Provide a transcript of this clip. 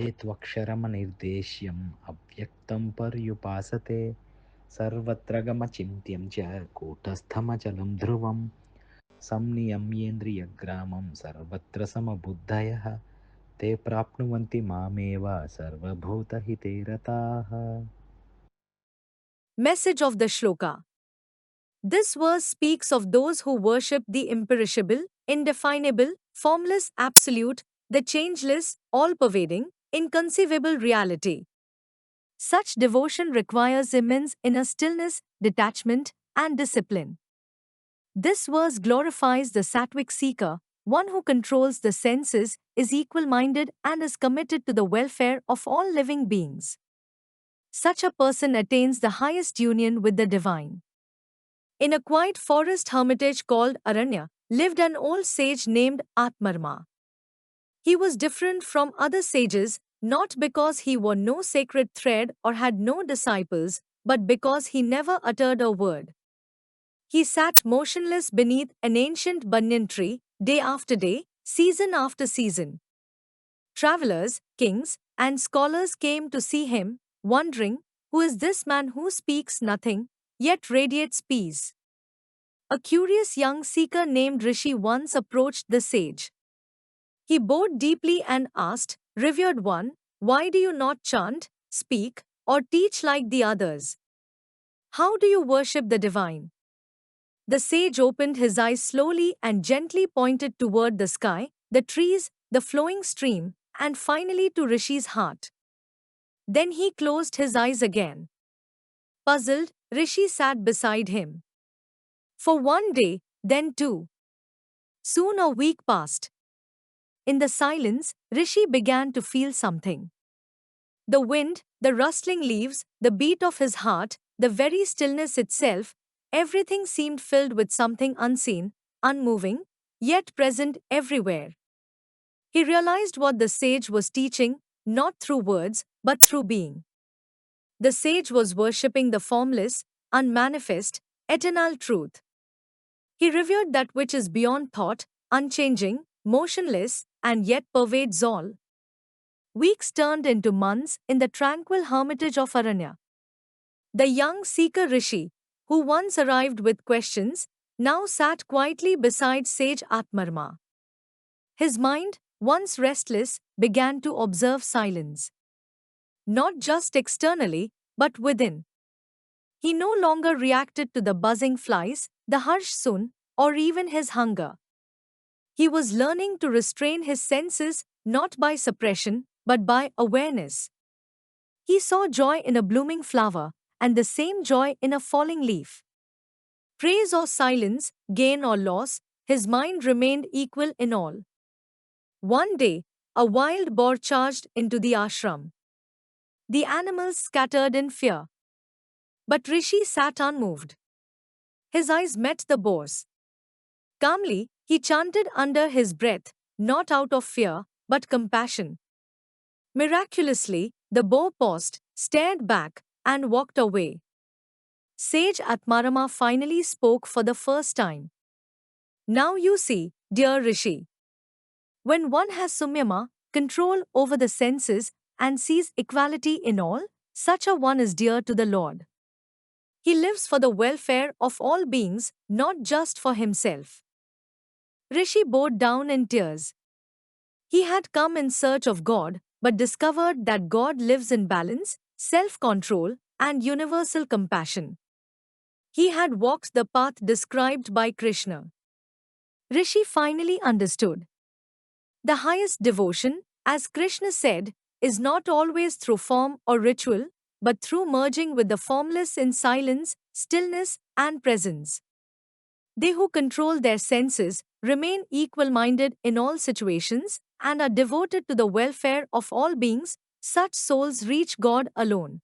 ఏత్వక్షరమనిర్దేశ్యం అవ్యక్తం పర్యుపాసతే సర్వత్ర గమచింత్యం చ కూటస్థమచలం ధ్రువం సంనియమ్యేంద్రియగ్రామం సర్వత్ర సమబుద్ధయః తే ప్రాప్నువంతి మామేవ సర్వభూతహితే రతాః. Message of the shloka. This verse speaks of those who worship the imperishable, indefinable, formless absolute, the changeless, all pervading, inconceivable reality. Such devotion requires immense inner stillness, detachment, and discipline. This verse glorifies the sattvic seeker, one who controls the senses, is equal minded, and is committed to the welfare of all living beings. Such a person attains the highest union with the divine. In a quiet forest hermitage called Aranya, lived an old sage named Atmarma. He was different from other sages, not because he wore no sacred thread or had no disciples, but because he never uttered a word. He sat motionless beneath an ancient banyan tree, day after day, season after season. Travelers, kings, and scholars came to see him, wondering, who is this man who speaks nothing, yet radiates peace? A curious young seeker named Rishi once approached the sage. He bowed deeply and asked, Revered one, why do you not chant, speak, or teach like the others? How do you worship the divine? The sage opened his eyes slowly and gently pointed toward the sky, the trees, the flowing stream, and finally to Rishi's heart. Then he closed his eyes again. Puzzled, Rishi sat beside him. For one day, then two. Soon a week passed. In the silence, Rishi began to feel something. The wind, the rustling leaves, the beat of his heart, the very stillness itself, everything seemed filled with something unseen, unmoving, yet present everywhere. He realized what the sage was teaching, not through words, but through being. The sage was worshipping the formless, unmanifest, eternal truth. He revered that which is beyond thought, unchanging, motionless, and yet pervades all. Weeks turned into months in the tranquil hermitage of Aranya. The young seeker Rishi, who once arrived with questions, now sat quietly beside sage Atmarma. His mind, once restless, began to observe silence. Not just externally, but within. He no longer reacted to the buzzing flies, the harsh sun, or even his hunger. He was learning to restrain his senses not by suppression, but by awareness. He saw joy in a blooming flower, and the same joy in a falling leaf. Praise or silence, gain or loss, his mind remained equal in all. One day, a wild boar charged into the ashram. The animals scattered in fear. But Rishi sat unmoved. His eyes met the boar's. Calmly, he chanted under his breath, not out of fear, but compassion. Miraculously, the boar paused, stared back, and walked away. Sage Atmarama finally spoke for the first time. Now you see, dear Rishi. When one has sumyama, control over the senses, and sees equality in all, such a one is dear to the Lord. He lives for the welfare of all beings, not just for himself. Rishi bowed down in tears. He had come in search of God, but discovered that God lives in balance, self-control, and universal compassion. He had walked the path described by Krishna. Rishi finally understood. The highest devotion, as Krishna said, is not always through form or ritual, but through merging with the formless in silence, stillness, and presence. They who control their senses remain equal minded in all situations and are devoted to the welfare of all beings, such souls reach God alone.